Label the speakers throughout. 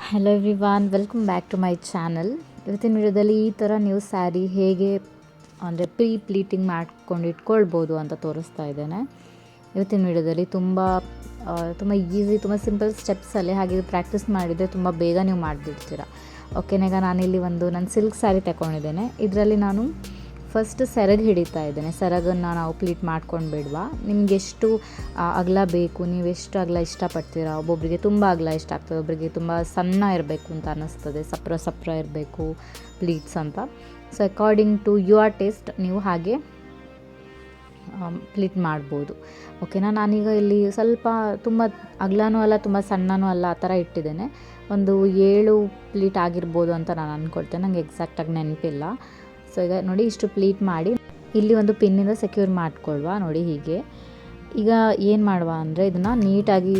Speaker 1: Hello everyone, welcome back to my channel. ಇವತ್ತಿನ ವಿಡಿಯೋದಲ್ಲಿ ಈ ಥರ ನೀವು ಸ್ಯಾರಿ ಹೇಗೆ ಅಂದರೆ ಪ್ಲೀಟಿಂಗ್ ಮಾಡ್ಕೊಂಡು ಇಟ್ಕೊಳ್ಬೋದು ಅಂತ ತೋರಿಸ್ತಾ ಇದ್ದೇನೆ. ಇವತ್ತಿನ ವಿಡಿಯೋದಲ್ಲಿ ತುಂಬ ಈಸಿ, ತುಂಬ ಸಿಂಪಲ್ ಸ್ಟೆಪ್ಸಲ್ಲಿ ಹಾಗೆ ಪ್ರಾಕ್ಟೀಸ್ ಮಾಡಿದರೆ ತುಂಬ ಬೇಗ ನೀವು ಮಾಡಿಬಿಡ್ತೀರ. ಓಕೆನಾ, ಈಗ ನಾನಿಲ್ಲಿ ನಾನು ಸಿಲ್ಕ್ ಸ್ಯಾರಿ ತಗೊಂಡಿದ್ದೇನೆ. ಇದರಲ್ಲಿ ನಾನು ಫಸ್ಟ್ ಸೆರಗು ಹಿಡಿತಾ ಇದ್ದೇನೆ. ಸೆರಗನ್ನು ನಾವು ಪ್ಲೀಟ್ ಮಾಡ್ಕೊಂಡು ಬಿಡುವ. ನಿಮ್ಗೆ ಎಷ್ಟು ಅಗಲ ಬೇಕು, ನೀವು ಎಷ್ಟು ಅಗಲ ಇಷ್ಟಪಡ್ತೀರಾ. ಒಬ್ಬೊಬ್ಬರಿಗೆ ತುಂಬ ಅಗಲ ಇಷ್ಟ ಆಗ್ತದೆ, ಒಬ್ಬರಿಗೆ ತುಂಬ ಸಣ್ಣ ಇರಬೇಕು ಅಂತ ಅನ್ನಿಸ್ತದೆ, ಸಪ್ರ ಇರಬೇಕು ಪ್ಲೀಟ್ಸ್ ಅಂತ. So according to your taste ನೀವು ಹಾಗೆ ಪ್ಲೀಟ್ ಮಾಡ್ಬೋದು. ಓಕೆನಾ, ನಾನೀಗ ಇಲ್ಲಿ ಸ್ವಲ್ಪ ತುಂಬ ಅಗಲನೂ ಅಲ್ಲ, ತುಂಬ ಸಣ್ಣನೂ ಅಲ್ಲ, ಆ ಥರ ಇಟ್ಟಿದ್ದೇನೆ. ಒಂದು 7 ಪ್ಲೀಟ್ ಆಗಿರ್ಬೋದು ಅಂತ ನಾನು ಅಂದ್ಕೊಳ್ತೇನೆ, ನನಗೆ ಎಕ್ಸಾಕ್ಟಾಗಿ ನೆನಪಿಲ್ಲ. ಸೊ ಈಗ ನೋಡಿ, ಇಷ್ಟು ಪ್ಲೀಟ್ ಮಾಡಿ ಇಲ್ಲಿ ಒಂದು ಪಿನ್ನಿಂದ ಸೆಕ್ಯೂರ್ ಮಾಡ್ಕೊಳ್ವಾ. ನೋಡಿ ಹೀಗೆ. ಈಗ ಏನು ಮಾಡುವ ಅಂದರೆ, ಇದನ್ನು ನೀಟಾಗಿ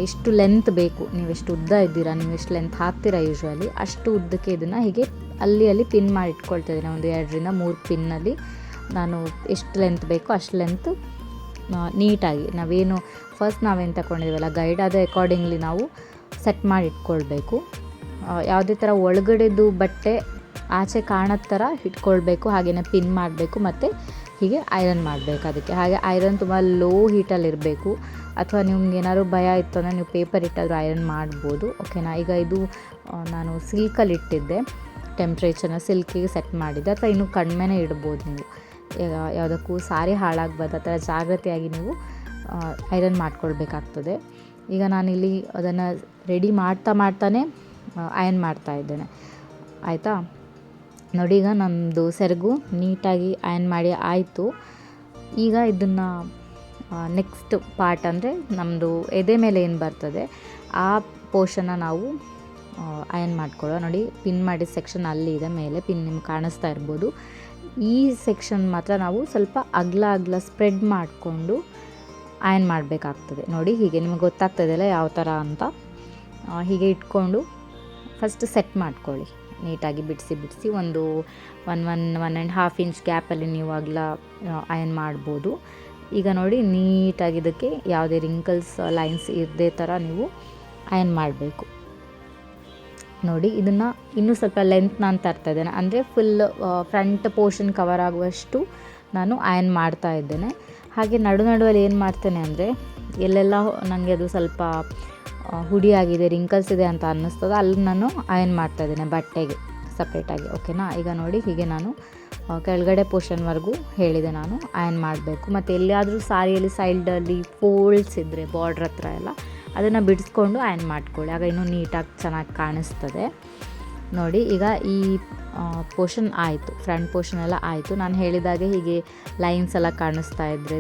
Speaker 1: ಎಷ್ಟು ಲೆಂತ್ ಬೇಕು, ನೀವು ಎಷ್ಟು ಉದ್ದ ಇದ್ದೀರಾ, ನೀವು ಎಷ್ಟು ಲೆಂತ್ ಹಾಕ್ತೀರಾ ಯೂಶ್ವಲಿ, ಅಷ್ಟು ಉದ್ದಕ್ಕೆ ಇದನ್ನು ಹೀಗೆ ಅಲ್ಲಿ ಪಿನ್ ಮಾಡಿ ಇಟ್ಕೊಳ್ತಿದ್ದೀನಿ. ಒಂದು 2ರಿಂದ 3 ಪಿನ್ನಲ್ಲಿ ನಾನು ಎಷ್ಟು ಲೆಂತ್ ಬೇಕೋ ಅಷ್ಟು ಲೆಂತ್ ನೀಟಾಗಿ ನಾವೇನು ತಗೊಂಡಿದ್ದೀವಲ್ಲ ಗೈಡ್, ಅದೇ ಅಕಾರ್ಡಿಂಗ್ಲಿ ನಾವು ಸೆಟ್ ಮಾಡಿ ಇಟ್ಕೊಳ್ಬೇಕು. ಯಾವುದೇ ಥರ ಒಳಗಡೆದು ಬಟ್ಟೆ ಆಚೆ ಕಾಣೋ ಥರ ಇಟ್ಕೊಳ್ಬೇಕು. ಹಾಗೆಯೇ ಪಿನ್ ಮಾಡಬೇಕು ಮತ್ತು ಹೀಗೆ ಐರನ್ ಮಾಡಬೇಕು. ಅದಕ್ಕೆ ಹಾಗೆ ಐರನ್ ತುಂಬ ಲೋ ಹೀಟಲ್ಲಿರಬೇಕು. ಅಥವಾ ನಿಮ್ಗೆ ಏನಾದ್ರು ಭಯ ಇತ್ತು ಅಂದರೆ ನೀವು ಪೇಪರ್ ಇಟ್ಟಾದರೂ ಐರನ್ ಮಾಡ್ಬೋದು. ಓಕೆನಾ, ಈಗ ಇದು ನಾನು ಸಿಲ್ಕಲ್ಲಿ ಇಟ್ಟಿದ್ದೆ, ಟೆಂಪ್ರೇಚರ್ನ ಸಿಲ್ಕಿಗೆ ಸೆಟ್ ಮಾಡಿದ್ದೆ. ಅಥವಾ ಇನ್ನೂ ಕಡಿಮೆನೇ ಇಡ್ಬೋದು ನೀವು, ಯಾವುದಕ್ಕೂ ಸಾರಿ ಹಾಳಾಗಬಾರ್ದು, ಆ ಥರ ಜಾಗ್ರತೆಯಾಗಿ ನೀವು ಐರನ್ ಮಾಡ್ಕೊಳ್ಬೇಕಾಗ್ತದೆ. ಈಗ ನಾನಿಲ್ಲಿ ಅದನ್ನು ರೆಡಿ ಮಾಡ್ತಾನೆ ಐರನ್ ಮಾಡ್ತಾಯಿದ್ದೇನೆ. ಆಯಿತಾ, ನೋಡಿ ಈಗ ನಮ್ಮದು ಸೆರಗು ನೀಟಾಗಿ ಐರನ್ ಮಾಡಿ ಆಯಿತು. ಈಗ ಇದನ್ನು ನೆಕ್ಸ್ಟ್ ಪಾರ್ಟ್ ಅಂದರೆ ನಮ್ಮದು ಎದೆ ಮೇಲೆ ಏನು ಬರ್ತದೆ ಆ ಪೋರ್ಷನ್ನ ನಾವು ಐರನ್ ಮಾಡ್ಕೊಳ್ಳೋ. ನೋಡಿ, ಪಿನ್ ಮಾಡಿದ ಸೆಕ್ಷನ್ ಅಲ್ಲಿ ಇದೆ, ಮೇಲೆ ಪಿನ್ ನಿಮ್ಗೆ ಕಾಣಿಸ್ತಾ ಇರ್ಬೋದು. ಈ ಸೆಕ್ಷನ್ ಮಾತ್ರ ನಾವು ಸ್ವಲ್ಪ ಅಗಲ ಸ್ಪ್ರೆಡ್ ಮಾಡಿಕೊಂಡು ಐರನ್ ಮಾಡಬೇಕಾಗ್ತದೆ. ನೋಡಿ ಹೀಗೆ ನಿಮಗೆ ಗೊತ್ತಾಗ್ತದಲ್ಲ ಯಾವ ಥರ ಅಂತ. ಹೀಗೆ ಇಟ್ಕೊಂಡು ಫಸ್ಟ್ ಸೆಟ್ ಮಾಡ್ಕೊಳ್ಳಿ ನೀಟಾಗಿ, ಬಿಡಿಸಿ ಒಂದು 1.5 ಇಂಚ್ ಗ್ಯಾಪಲ್ಲಿ ನೀವು ಅಗಲ ಐರನ್ ಮಾಡ್ಬೋದು. ಈಗ ನೋಡಿ, ನೀಟಾಗಿ ಇದಕ್ಕೆ ಯಾವುದೇ ರಿಂಕಲ್ಸ್ ಲೈನ್ಸ್ ಇರದೇ ಥರ ನೀವು ಐರನ್ ಮಾಡಬೇಕು. ನೋಡಿ, ಇದನ್ನು ಇನ್ನೂ ಸ್ವಲ್ಪ ಲೆಂತ್ ನಾನು ತರ್ತಾ ಇದ್ದೇನೆ, ಅಂದರೆ ಫುಲ್ ಫ್ರಂಟ್ ಪೋರ್ಷನ್ ಕವರ್ ಆಗುವಷ್ಟು ನಾನು ಐರನ್ ಮಾಡ್ತಾ ಇದ್ದೇನೆ. ಹಾಗೆ ನಡುವಲ್ಲಿ ಏನು ಮಾಡ್ತೇನೆ ಅಂದರೆ, ಎಲ್ಲೆಲ್ಲ ನನಗೆ ಅದು ಸ್ವಲ್ಪ ಹುಡಿಯಾಗಿದೆ, ರಿಂಕಲ್ಸ್ ಇದೆ ಅಂತ ಅನ್ನಿಸ್ತದೆ, ಅಲ್ಲಿ ನಾನು ಐರನ್ ಮಾಡ್ತಾಯಿದ್ದೇನೆ ಬಟ್ಟೆಗೆ ಸಪ್ರೇಟಾಗಿ. ಓಕೆನಾ, ಈಗ ನೋಡಿ ಹೀಗೆ ನಾನು ಕೆಳಗಡೆ ಪೋರ್ಷನ್ವರೆಗೂ ಹೇಳಿದೆ ನಾನು ಐರನ್ ಮಾಡಬೇಕು. ಮತ್ತು ಎಲ್ಲಿಯಾದರೂ ಸಾರಿಯಲ್ಲಿ ಸೈಡಲ್ಲಿ ಫೋಲ್ಡ್ಸ್ ಇದ್ದರೆ ಬಾರ್ಡ್ರ್ ಹತ್ರ ಎಲ್ಲ ಅದನ್ನು ಬಿಡಿಸ್ಕೊಂಡು ಐರನ್ ಮಾಡ್ಕೊಳ್ಳಿ, ಆಗ ಇನ್ನೂ ನೀಟಾಗಿ ಚೆನ್ನಾಗಿ ಕಾಣಿಸ್ತದೆ. ನೋಡಿ, ಈಗ ಈ ಪೋರ್ಷನ್ ಆಯಿತು, ಫ್ರಂಟ್ ಪೋರ್ಷನ್ ಎಲ್ಲ ಆಯಿತು. ನಾನು ಹೇಳಿದಾಗೆ ಹೀಗೆ ಲೈನ್ಸ್ ಎಲ್ಲ ಕಾಣಿಸ್ತಾ ಇದ್ದರೆ,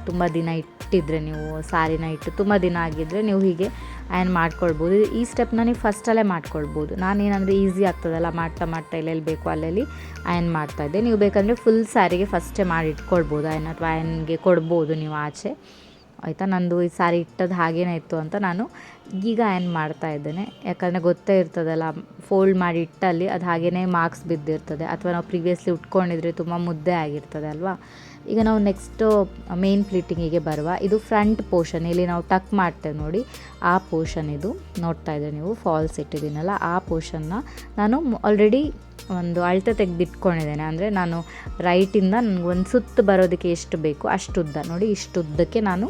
Speaker 1: ತುಂಬ ದಿನ ಇಟ್ಟಿದ್ರೆ, ನೀವು ಸಾರಿನ ಇಟ್ಟು ತುಂಬ ದಿನ ಆಗಿದ್ದರೆ ನೀವು ಹೀಗೆ ಐರನ್ ಮಾಡ್ಕೊಳ್ಬೋದು. ಈ ಸ್ಟೆಪ್ನ ನೀವು ಫಸ್ಟಲ್ಲೇ ಮಾಡ್ಕೊಳ್ಬೋದು. ನಾನೇನಂದರೆ ಈಸಿ ಆಗ್ತದಲ್ಲ, ಮಾಡ್ತಾ ಎಲ್ಲೆಲ್ಲಿ ಬೇಕು ಅಲ್ಲೆಲ್ಲಿ ಐರನ್ ಮಾಡ್ತಾಯಿದ್ದೆ. ನೀವು ಬೇಕಂದರೆ ಫುಲ್ ಸ್ಯಾರಿಗೆ ಫಸ್ಟೇ ಮಾಡಿ ಇಟ್ಕೊಳ್ಬೋದು ಐರನ್, ಅಥವಾ ಐರನ್ಗೆ ಕೊಡ್ಬೋದು ನೀವು ಆಚೆ. ಆಯಿತಾ, ನಂದು ಈ ಸಾರಿ ಇಟ್ಟದ್ದು ಹಾಗೇನೇ ಇತ್ತು ಅಂತ ನಾನು ಈಗ ಐರನ್ ಮಾಡ್ತಾ ಇದ್ದೇನೆ. ಯಾಕಂದರೆ ಗೊತ್ತೇ ಇರ್ತದಲ್ಲ, ಫೋಲ್ಡ್ ಮಾಡಿ ಇಟ್ಟಲ್ಲಿ ಅದು ಹಾಗೇ ಮಾರ್ಕ್ಸ್ ಬಿದ್ದಿರ್ತದೆ, ಅಥವಾ ನಾವು ಪ್ರೀವಿಯಸ್ಲಿ ಉಟ್ಕೊಂಡಿದ್ರೆ ತುಂಬ ಮುದ್ದೆ ಆಗಿರ್ತದೆ ಅಲ್ವಾ. ಈಗ ನಾವು ನೆಕ್ಸ್ಟು ಮೇನ್ ಪ್ಲೀಟಿಂಗಿಗೆ ಬರುವ. ಇದು ಫ್ರಂಟ್ ಪೋರ್ಷನ್, ಇಲ್ಲಿ ನಾವು ಟಕ್ ಮಾಡ್ತೇವೆ ನೋಡಿ, ಆ ಪೋರ್ಷನ್ ಇದು ನೋಡ್ತಾ ಇದ್ದರೆ ನೀವು, ಫಾಲ್ಸ್ ಇಟ್ಟಿದ್ದೀನಲ್ಲ ಆ ಪೋರ್ಷನ್ನ ನಾನು ಆಲ್ರೆಡಿ ಒಂದು ಅಳತೆ ತೆಗೆದಿಟ್ಕೊಂಡಿದ್ದೇನೆ. ಅಂದರೆ ನಾನು ರೈಟಿಂದ ನನಗೊಂದು ಸುತ್ತು ಬರೋದಕ್ಕೆ ಎಷ್ಟು ಬೇಕು ಅಷ್ಟು ಉದ್ದ, ನೋಡಿ ಇಷ್ಟು ಉದ್ದಕ್ಕೆ ನಾನು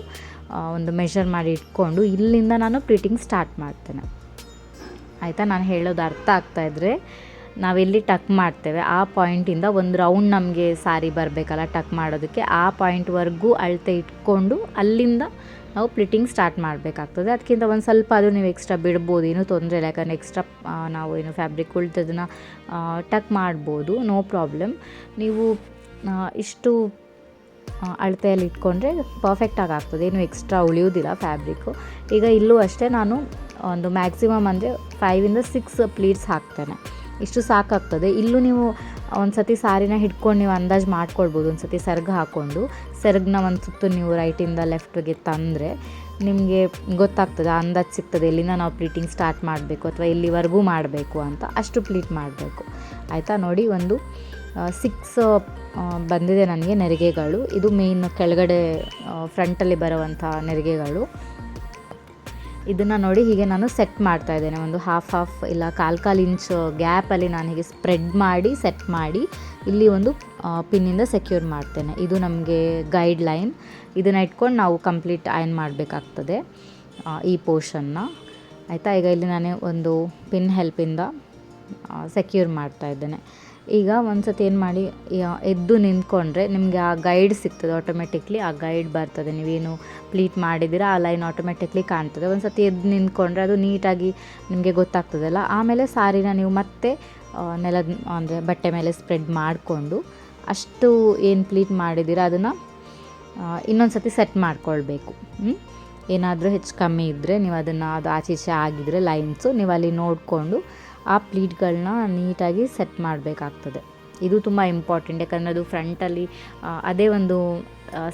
Speaker 1: ಒಂದು ಮೆಷರ್ ಮಾಡಿ ಇಟ್ಕೊಂಡು ಇಲ್ಲಿಂದ ನಾನು ಪ್ಲೀಟಿಂಗ್ ಸ್ಟಾರ್ಟ್ ಮಾಡ್ತೇನೆ. ಆಯಿತಾ, ನಾನು ಹೇಳೋದು ಅರ್ಥ ಆಗ್ತಾಯಿದ್ರೆ, ನಾವೆಲ್ಲಿ ಟಕ್ ಮಾಡ್ತೇವೆ ಆ ಪಾಯಿಂಟಿಂದ ಒಂದು ರೌಂಡ್ ನಮಗೆ ಸಾರಿ ಬರಬೇಕಲ್ಲ ಟಕ್ ಮಾಡೋದಕ್ಕೆ, ಆ ಪಾಯಿಂಟ್ವರೆಗೂ ಅಳತೆ ಇಟ್ಕೊಂಡು ಅಲ್ಲಿಂದ ನಾವು ಪ್ಲೀಟಿಂಗ್ ಸ್ಟಾರ್ಟ್ ಮಾಡಬೇಕಾಗ್ತದೆ. ಅದಕ್ಕಿಂತ ಒಂದು ಸ್ವಲ್ಪ ಅದು ನೀವು ಎಕ್ಸ್ಟ್ರಾ ಬಿಡ್ಬೋದು, ಏನೂ ತೊಂದರೆ ಇಲ್ಲ. ಯಾಕಂದರೆ ಎಕ್ಸ್ಟ್ರಾ ನಾವು ಏನು ಫ್ಯಾಬ್ರಿಕ್ ಉಳಿದದನ್ನು ಟಕ್ ಮಾಡ್ಬೋದು, ನೋ ಪ್ರಾಬ್ಲಮ್. ನೀವು ಇಷ್ಟು ಅಳತೆಯಲ್ಲಿ ಇಟ್ಕೊಂಡ್ರೆ ಪರ್ಫೆಕ್ಟಾಗಿ ಆಗ್ತದೆ, ಏನು ಎಕ್ಸ್ಟ್ರಾ ಉಳಿಯೋದಿಲ್ಲ ಫ್ಯಾಬ್ರಿಕ್ಕು. ಈಗ ಇಲ್ಲೂ ಅಷ್ಟೇ ನಾನು ಒಂದು ಮ್ಯಾಕ್ಸಿಮಮ್ ಅಂದರೆ 5 ಇಂದ 6 ಪ್ಲೀಟ್ಸ್ ಹಾಕ್ತೇನೆ, ಇಷ್ಟು ಸಾಕಾಗ್ತದೆ. ಇಲ್ಲೂ ನೀವು ಒಂದು ಸತಿ ಸಾರಿನ ಹಿಡ್ಕೊಂಡು ನೀವು ಅಂದಾಜು ಮಾಡ್ಕೊಳ್ಬೋದು. ಒಂದು ಸತಿ ಸೆರಗು ಹಾಕ್ಕೊಂಡು ಸೆರಗನ್ನ ಒಂದು ಸುತ್ತು ನೀವು ರೈಟಿಂದ ಲೆಫ್ಟ್ಗೆ ತಂದರೆ ನಿಮಗೆ ಗೊತ್ತಾಗ್ತದೆ, ಅಂದಾಜು ಸಿಗ್ತದೆ ಎಲ್ಲಿಂದ ನಾವು ಪ್ಲೀಟಿಂಗ್ ಸ್ಟಾರ್ಟ್ ಮಾಡಬೇಕು ಅಥವಾ ಎಲ್ಲಿವರೆಗೂ ಮಾಡಬೇಕು ಅಂತ. ಅಷ್ಟು ಪ್ಲೀಟ್ ಮಾಡಬೇಕು. ಆಯಿತಾ, ನೋಡಿ ಒಂದು 6 ಬಂದಿದೆ ನನಗೆ ನೆರಿಗೆಗಳು. ಇದು ಮೇನ್ ಕೆಳಗಡೆ ಫ್ರಂಟಲ್ಲಿ ಬರುವಂಥ ನೆರಿಗೆಗಳು. ಇದನ್ನು ನೋಡಿ ಹೀಗೆ ನಾನು ಸೆಟ್ ಮಾಡ್ತಾ ಇದ್ದೇನೆ. ಒಂದು ಹಾಫ್ ಇಲ್ಲ ಕಾಲು ಇಂಚ್ ಗ್ಯಾಪಲ್ಲಿ ನಾನು ಹೀಗೆ ಸ್ಪ್ರೆಡ್ ಮಾಡಿ ಸೆಟ್ ಮಾಡಿ ಇಲ್ಲಿ ಒಂದು ಪಿನ್ನಿಂದ ಸೆಕ್ಯೂರ್ ಮಾಡ್ತೇನೆ. ಇದು ನಮಗೆ ಗೈಡ್ ಲೈನ್. ಇದನ್ನು ಇಟ್ಕೊಂಡು ನಾವು ಕಂಪ್ಲೀಟ್ ಅಯನ್ ಮಾಡಬೇಕಾಗ್ತದೆ ಈ ಪೋರ್ಷನ್ನ. ಆಯಿತಾ, ಈಗ ಇಲ್ಲಿ ನಾನು ಒಂದು ಪಿನ್ ಹೆಲ್ಪಿಂದ ಸೆಕ್ಯೂರ್ ಮಾಡ್ತಾ ಇದ್ದೇನೆ. ಈಗ ಒಂದು ಸತಿ ಏನು ಮಾಡಿ, ಎದ್ದು ನಿಂತ್ಕೊಂಡ್ರೆ ನಿಮಗೆ ಆ ಗೈಡ್ ಸಿಗ್ತದೆ ಆಟೋಮೆಟಿಕ್ಲಿ. ಆ ಗೈಡ್ ಬರ್ತದೆ, ನೀವೇನು ಪ್ಲೀಟ್ ಮಾಡಿದ್ದೀರಾ ಆ ಲೈನ್ ಆಟೋಮೆಟಿಕ್ಲಿ ಕಾಣ್ತದೆ. ಒಂದು ಸತಿ ಎದ್ದು ನಿಂತ್ಕೊಂಡ್ರೆ ಅದು ನೀಟಾಗಿ ನಿಮಗೆ ಗೊತ್ತಾಗ್ತದಲ್ಲ. ಆಮೇಲೆ ಸಾರಿನ ನೀವು ಮತ್ತೆ ನೆಲದ ಅಂದರೆ ಬಟ್ಟೆ ಮೇಲೆ ಸ್ಪ್ರೆಡ್ ಮಾಡಿಕೊಂಡು ಅಷ್ಟು ಏನು ಪ್ಲೀಟ್ ಮಾಡಿದ್ದೀರಾ ಅದನ್ನು ಇನ್ನೊಂದು ಸತಿ ಸೆಟ್ ಮಾಡ್ಕೊಳ್ಬೇಕು. ಏನಾದರೂ ಹೆಚ್ಚು ಕಮ್ಮಿ ಇದ್ದರೆ ನೀವು ಅದನ್ನು ಅದು ಆಚೆ ಈಚೆ ಆಗಿದ್ದರೆ ಲೈನ್ಸು ನೀವು ಅಲ್ಲಿ ನೋಡಿಕೊಂಡು ಆ ಪ್ಲೀಟ್ಗಳನ್ನ ನೀಟಾಗಿ ಸೆಟ್ ಮಾಡಬೇಕಾಗ್ತದೆ. ಇದು ತುಂಬ ಇಂಪಾರ್ಟೆಂಟ್, ಯಾಕಂದರೆ ಅದು ಫ್ರಂಟಲ್ಲಿ ಅದೇ ಒಂದು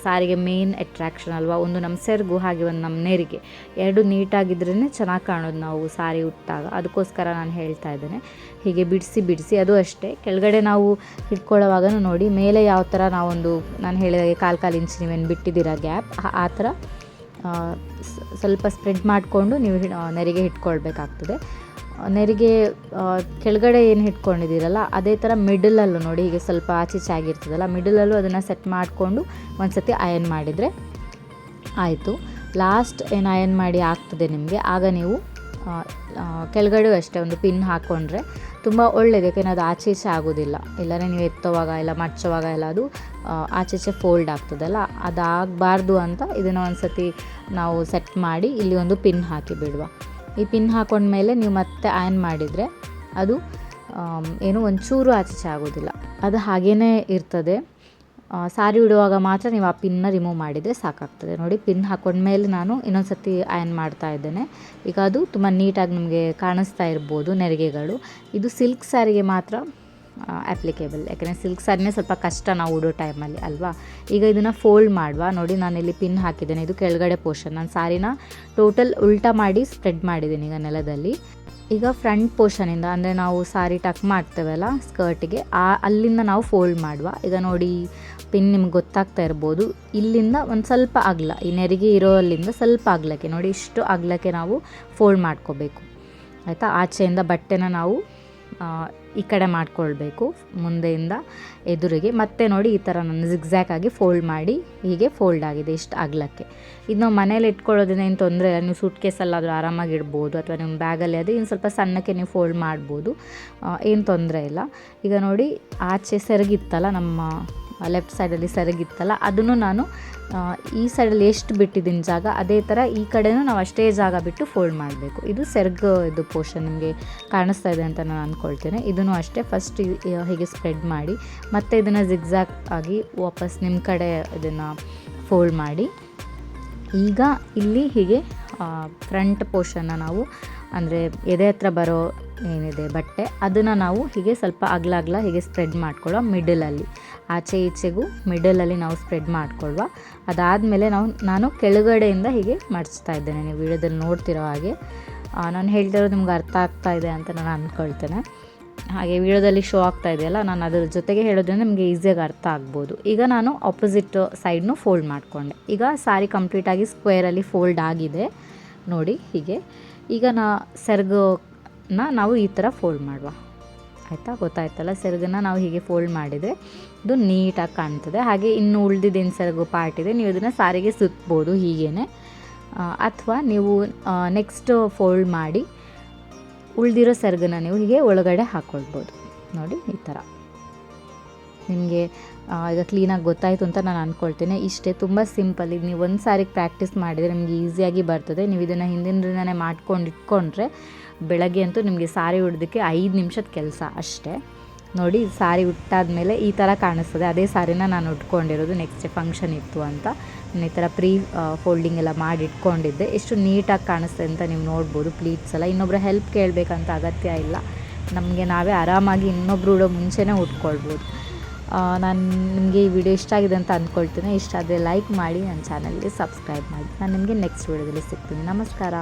Speaker 1: ಸಾರಿಗೆ ಮೇನ್ ಅಟ್ರ್ಯಾಕ್ಷನ್ ಅಲ್ವಾ. ಒಂದು ನಮ್ಮ ಸೆರಗು ಹಾಗೆ ಒಂದು ನಮ್ಮ ನೆರಿಗೆ ಎರಡು ನೀಟಾಗಿದ್ರೇ ಚೆನ್ನಾಗಿ ಕಾಣೋದು ನಾವು ಸಾರಿ ಉಟ್ಟಾಗ. ಅದಕ್ಕೋಸ್ಕರ ನಾನು ಹೇಳ್ತಾ ಇದ್ದೇನೆ ಹೀಗೆ ಬಿಡಿಸಿ ಅದು ಅಷ್ಟೇ. ಕೆಳಗಡೆ ನಾವು ಹಿಡ್ಕೊಳ್ಳೋವಾಗ ನೋಡಿ ಮೇಲೆ ಯಾವ ಥರ ನಾವೊಂದು ನಾನು ಹೇಳಿದಾಗೆ ಕಾಲು ಇಂಚ್ ನೀವೇನು ಬಿಟ್ಟಿದ್ದೀರಾ ಗ್ಯಾಪ್, ಆ ಥರ ಸ್ವಲ್ಪ ಸ್ಪ್ರೆಡ್ ಮಾಡಿಕೊಂಡು ನೀವು ನೆರಿಗೆ ಇಟ್ಕೊಳ್ಬೇಕಾಗ್ತದೆ. ನೆರಿಗೆ ಕೆಳಗಡೆ ಏನು ಇಟ್ಕೊಂಡಿದ್ದೀರಲ್ಲ ಅದೇ ಥರ ಮಿಡಲಲ್ಲೂ ನೋಡಿ ಹೀಗೆ ಸ್ವಲ್ಪ ಆಚೀಚೆ ಆಗಿರ್ತದಲ್ಲ, ಮಿಡಲಲ್ಲೂ ಅದನ್ನು ಸೆಟ್ ಮಾಡಿಕೊಂಡು ಒಂದು ಸತಿ ಅಯನ್ ಮಾಡಿದರೆ ಆಯಿತು. ಲಾಸ್ಟ್ ಏನು ಅಯನ್ ಮಾಡಿ ಆಗ್ತದೆ ನಿಮಗೆ, ಆಗ ನೀವು ಕೆಳಗಡೆ ಅಷ್ಟೇ ಒಂದು ಪಿನ್ ಹಾಕ್ಕೊಂಡ್ರೆ ತುಂಬ ಒಳ್ಳೆಯದು. ಯಾಕೆಂದರೆ ಅದು ಆಚೆ ಈಚೆ ಆಗೋದಿಲ್ಲ. ಇಲ್ಲನೇ ನೀವು ಎತ್ತುವಾಗ ಇಲ್ಲ ಮಡ್ಚೋವಾಗ ಎಲ್ಲ ಅದು ಆಚೆ ಈಚೆ ಫೋಲ್ಡ್ ಆಗ್ತದಲ್ಲ, ಅದಾಗಬಾರ್ದು ಅಂತ ಇದನ್ನು ಒಂದು ಸತಿ ನಾವು ಸೆಟ್ ಮಾಡಿ ಇಲ್ಲಿ ಒಂದು ಪಿನ್ ಹಾಕಿ ಬಿಡುವ. ಈ ಪಿನ್ ಹಾಕೊಂಡ್ಮೇಲೆ ನೀವು ಮತ್ತೆ ಅಯನ್ ಮಾಡಿದರೆ ಅದು ಏನು ಒಂಚೂರು ಆಚೆ ಆಗೋದಿಲ್ಲ, ಅದು ಹಾಗೇ ಇರ್ತದೆ. ಸಾರಿ ಉಡುವಾಗ ಮಾತ್ರ ನೀವು ಆ ಪಿನ್ನ ರಿಮೂವ್ ಮಾಡಿದರೆ ಸಾಕಾಗ್ತದೆ. ನೋಡಿ ಪಿನ್ ಹಾಕೊಂಡ್ಮೇಲೆ ನಾನು ಇನ್ನೊಂದು ಸತಿ ಅಯನ್ ಮಾಡ್ತಾ ಇದ್ದೇನೆ. ಈಗ ಅದು ತುಂಬ ನೀಟಾಗಿ ನಿಮಗೆ ಕಾಣಿಸ್ತಾ ಇರ್ಬೋದು ನೆರಿಗೆಗಳು. ಇದು ಸಿಲ್ಕ್ ಸ್ಯಾರಿಗೆ ಮಾತ್ರ ಅಪ್ಲಿಕೇಬಲ್, ಯಾಕೆಂದರೆ ಸಿಲ್ಕ್ ಸ್ಯಾರಿನೇ ಸ್ವಲ್ಪ ಕಷ್ಟ ನಾವು ಉಡೋ ಟೈಮಲ್ಲಿ ಅಲ್ವಾ. ಈಗ ಇದನ್ನು ಫೋಲ್ಡ್ ಮಾಡುವ. ನೋಡಿ ನಾನಿಲ್ಲಿ ಪಿನ್ ಹಾಕಿದ್ದೇನೆ, ಇದು ಕೆಳಗಡೆ ಪೋರ್ಷನ್. ನಾನು ಸಾರಿನ ಟೋಟಲ್ ಉಲ್ಟಾ ಮಾಡಿ ಸ್ಪ್ರೆಡ್ ಮಾಡಿದ್ದೀನಿ ಈಗ ನೆಲದಲ್ಲಿ. ಈಗ ಫ್ರಂಟ್ ಪೋರ್ಷನಿಂದ ಅಂದರೆ ನಾವು ಸಾರಿ ಟಕ್ ಮಾಡ್ತೇವಲ್ಲ ಸ್ಕರ್ಟಿಗೆ, ಅಲ್ಲಿಂದ ನಾವು ಫೋಲ್ಡ್ ಮಾಡುವ. ಈಗ ನೋಡಿ ಪಿನ್ ನಿಮ್ಗೆ ಗೊತ್ತಾಗ್ತಾ ಇರ್ಬೋದು, ಇಲ್ಲಿಂದ ಒಂದು ಸ್ವಲ್ಪ ಅಗಲ, ಈ ನೆರಿಗೆ ಇರೋ ಅಲ್ಲಿಂದ ಸ್ವಲ್ಪ ಅಗಲಕ್ಕೆ ನೋಡಿ ಇಷ್ಟು ಅಗಲಕ್ಕೆ ನಾವು ಫೋಲ್ಡ್ ಮಾಡ್ಕೋಬೇಕು. ಆಯಿತಾ, ಆಚೆಯಿಂದ ಬಟ್ಟೆನ ನಾವು ಈ ಕಡೆ ಮಾಡ್ಕೊಳ್ಬೇಕು ಮುಂದೆಯಿಂದ ಎದುರಿಗೆ. ಮತ್ತೆ ನೋಡಿ ಈ ಥರ ನಾನು ಜಿಗ್ಜ್ಯಾಕ್ ಆಗಿ ಫೋಲ್ಡ್ ಮಾಡಿ ಹೀಗೆ ಫೋಲ್ಡ್ ಆಗಿದೆ ಇಷ್ಟು ಅಗಲಕ್ಕೆ. ಇದು ನಾವು ಮನೇಲಿ ಇಟ್ಕೊಳ್ಳೋದ್ರಿಂದ ಏನು ತೊಂದರೆ ಇಲ್ಲ, ನೀವು ಸೂಟ್ ಕೇಸಲ್ಲಾದರೂ ಆರಾಮಾಗಿ ಇಡ್ಬೋದು, ಅಥವಾ ನಿಮ್ಮ ಬ್ಯಾಗಲ್ಲಿ ಅದು ಇನ್ನು ಸ್ವಲ್ಪ ಸಣ್ಣಕ್ಕೆ ನೀವು ಫೋಲ್ಡ್ ಮಾಡ್ಬೋದು, ಏನು ತೊಂದರೆ ಇಲ್ಲ. ಈಗ ನೋಡಿ ಆಚೆ ಸೆರಗಿತ್ತಲ್ಲ, ನಮ್ಮ ಲೆಫ್ಟ್ ಸೈಡಲ್ಲಿ ಸೆರಗಿತ್ತಲ್ಲ, ಅದನ್ನು ನಾನು ಈ ಸೈಡಲ್ಲಿ ಎಷ್ಟು ಬಿಟ್ಟಿದ್ದೀನಿ ಜಾಗ ಅದೇ ಥರ ಈ ಕಡೆನೂ ನಾವು ಅಷ್ಟೇ ಜಾಗ ಬಿಟ್ಟು ಫೋಲ್ಡ್ ಮಾಡಬೇಕು. ಇದು ಸೆರಗು ಇದು ಪೋರ್ಷನ್ ನಿಮಗೆ ಕಾಣಿಸ್ತಾ ಇದೆ ಅಂತ ನಾನು ಅಂದ್ಕೊಳ್ತೇನೆ. ಇದನ್ನು ಅಷ್ಟೇ ಫಸ್ಟ್ ಹೀಗೆ ಸ್ಪ್ರೆಡ್ ಮಾಡಿ ಮತ್ತೆ ಇದನ್ನು ಜಿಗ್ಜ್ಯಾಗ್ ಆಗಿ ವಾಪಸ್ ನಿಮ್ಮ ಕಡೆ ಇದನ್ನು ಫೋಲ್ಡ್ ಮಾಡಿ. ಈಗ ಇಲ್ಲಿ ಹೀಗೆ ಫ್ರಂಟ್ ಪೋರ್ಷನ್ನ ನಾವು ಅಂದರೆ ಎದೆ ಹತ್ರ ಬರೋ ಏನಿದೆ ಬಟ್ಟೆ ಅದನ್ನು ನಾವು ಹೀಗೆ ಸ್ವಲ್ಪ ಅಗಲ ಹೀಗೆ ಸ್ಪ್ರೆಡ್ ಮಾಡ್ಕೊಳ್ಳೋ ಮಿಡಲಲ್ಲಿ, ಆಚೆ ಈಚೆಗೂ ಮಿಡಲಲ್ಲಿ ನಾವು ಸ್ಪ್ರೆಡ್ ಮಾಡ್ಕೊಳ್ಳುವ. ಅದಾದಮೇಲೆ ನಾನು ಕೆಳಗಡೆಯಿಂದ ಹೀಗೆ ಮಡಿಸ್ತಾ ಇದ್ದೇನೆ. ನೀವು ವಿಡಿಯೋದಲ್ಲಿ ನೋಡ್ತಿರೋ ಹಾಗೆ ನಾನು ಹೇಳ್ತಿರೋದು ನಿಮ್ಗೆ ಅರ್ಥ ಆಗ್ತಾ ಇದೆ ಅಂತ ನಾನು ಅಂದ್ಕೊಳ್ತೇನೆ. ಹಾಗೆ ವಿಡಿಯೋದಲ್ಲಿ ಶೋ ಆಗ್ತಾ ಇದೆಯಲ್ಲ, ನಾನು ಅದ್ರ ಜೊತೆಗೆ ಹೇಳೋದ್ರಿಂದ ನಿಮಗೆ ಈಸಿಯಾಗಿ ಅರ್ಥ ಆಗ್ಬೋದು. ಈಗ ನಾನು ಆಪೋಸಿಟ್ ಸೈಡ್ನು ಫೋಲ್ಡ್ ಮಾಡಿಕೊಂಡೆ. ಈಗ ಸಾರಿ ಕಂಪ್ಲೀಟಾಗಿ ಸ್ಕ್ವೇರಲ್ಲಿ ಫೋಲ್ಡ್ ಆಗಿದೆ ನೋಡಿ ಹೀಗೆ. ಈಗ ಸೆರಗನ್ನ ನಾವು ಈ ಥರ ಫೋಲ್ಡ್ ಮಾಡುವ. ಆಯಿತಾ, ಗೊತ್ತಾಯ್ತಲ್ಲ, ಸೆರಗನ್ನು ನಾವು ಹೀಗೆ ಫೋಲ್ಡ್ ಮಾಡಿದರೆ ಇದು ನೀಟಾಗಿ ಕಾಣ್ತದೆ. ಹಾಗೆ ಇನ್ನು ಉಳಿದಿದ್ದೇನು ಸೆರಗು ಪಾರ್ಟ್ ಇದೆ, ನೀವು ಇದನ್ನು ಸಾರಿಗೆ ಸುತ್ತಬೋದು ಹೀಗೇ, ಅಥವಾ ನೀವು ನೆಕ್ಸ್ಟ್ ಫೋಲ್ಡ್ ಮಾಡಿ ಉಳಿದಿರೋ ಸೆರಗನ್ನು ನೀವು ಹೀಗೆ ಒಳಗಡೆ ಹಾಕ್ಕೊಳ್ಬೋದು. ನೋಡಿ ಈ ಥರ ನಿಮಗೆ ಈಗ ಕ್ಲೀನಾಗಿ ಗೊತ್ತಾಯಿತು ಅಂತ ನಾನು ಅಂದ್ಕೊಳ್ತೇನೆ. ಇಷ್ಟೇ, ತುಂಬ ಸಿಂಪಲ್. ಇದು ನೀವು ಒಂದು ಸಾರಿಗೆ ಪ್ರಾಕ್ಟೀಸ್ ಮಾಡಿದರೆ ನಿಮಗೆ ಈಸಿಯಾಗಿ ಬರ್ತದೆ. ನೀವು ಇದನ್ನು ಹಿಂದಿನ ದಿನವೇ ಮಾಡ್ಕೊಂಡು ಇಟ್ಕೊಂಡ್ರೆ ಬೆಳಗ್ಗೆ ಅಂತೂ ನಿಮಗೆ ಸಾರಿ ಉಡೋದಕ್ಕೆ 5 ನಿಮಿಷದ ಕೆಲಸ ಅಷ್ಟೇ. ನೋಡಿ ಸಾರಿ ಉಟ್ಟಾದಮೇಲೆ ಈ ಥರ ಕಾಣಿಸ್ತದೆ. ಅದೇ ಸಾರಿನ ನಾನು ಉಟ್ಕೊಂಡಿರೋದು, ನೆಕ್ಸ್ಟ್ ಫಂಕ್ಷನ್ ಇತ್ತು ಅಂತ ನಾನು ಈ ಥರ ಫೋಲ್ಡಿಂಗ್ ಎಲ್ಲ ಮಾಡಿ ಇಟ್ಕೊಂಡಿದ್ದೆ. ಎಷ್ಟು ನೀಟಾಗಿ ಕಾಣಿಸ್ತದೆ ಅಂತ ನೀವು ನೋಡ್ಬೋದು. ಪ್ಲೀಟ್ಸ್ ಎಲ್ಲ ಇನ್ನೊಬ್ಬರ ಹೆಲ್ಪ್ ಕೇಳಬೇಕಂತ ಅಗತ್ಯ ಇಲ್ಲ, ನಮಗೆ ನಾವೇ ಆರಾಮಾಗಿ ಇನ್ನೊಬ್ರು ಉಡೋ ಮುಂಚೆನೇ ಉಟ್ಕೊಳ್ಬೋದು. ನಾನು ನಿಮಗೆ ಈ ವಿಡಿಯೋ ಇಷ್ಟ ಆಗಿದೆ ಅಂತ ಅಂದ್ಕೊಳ್ತೀನಿ. ಇಷ್ಟ ಆದರೆ ಲೈಕ್ ಮಾಡಿ, ನನ್ನ ಚಾನಲ್ಗೆ ಸಬ್ಸ್ಕ್ರೈಬ್ ಮಾಡಿ. ನಾನು ನಿಮಗೆ ನೆಕ್ಸ್ಟ್ ವಿಡಿಯೋದಲ್ಲಿ ಸಿಗ್ತೀನಿ. ನಮಸ್ಕಾರ.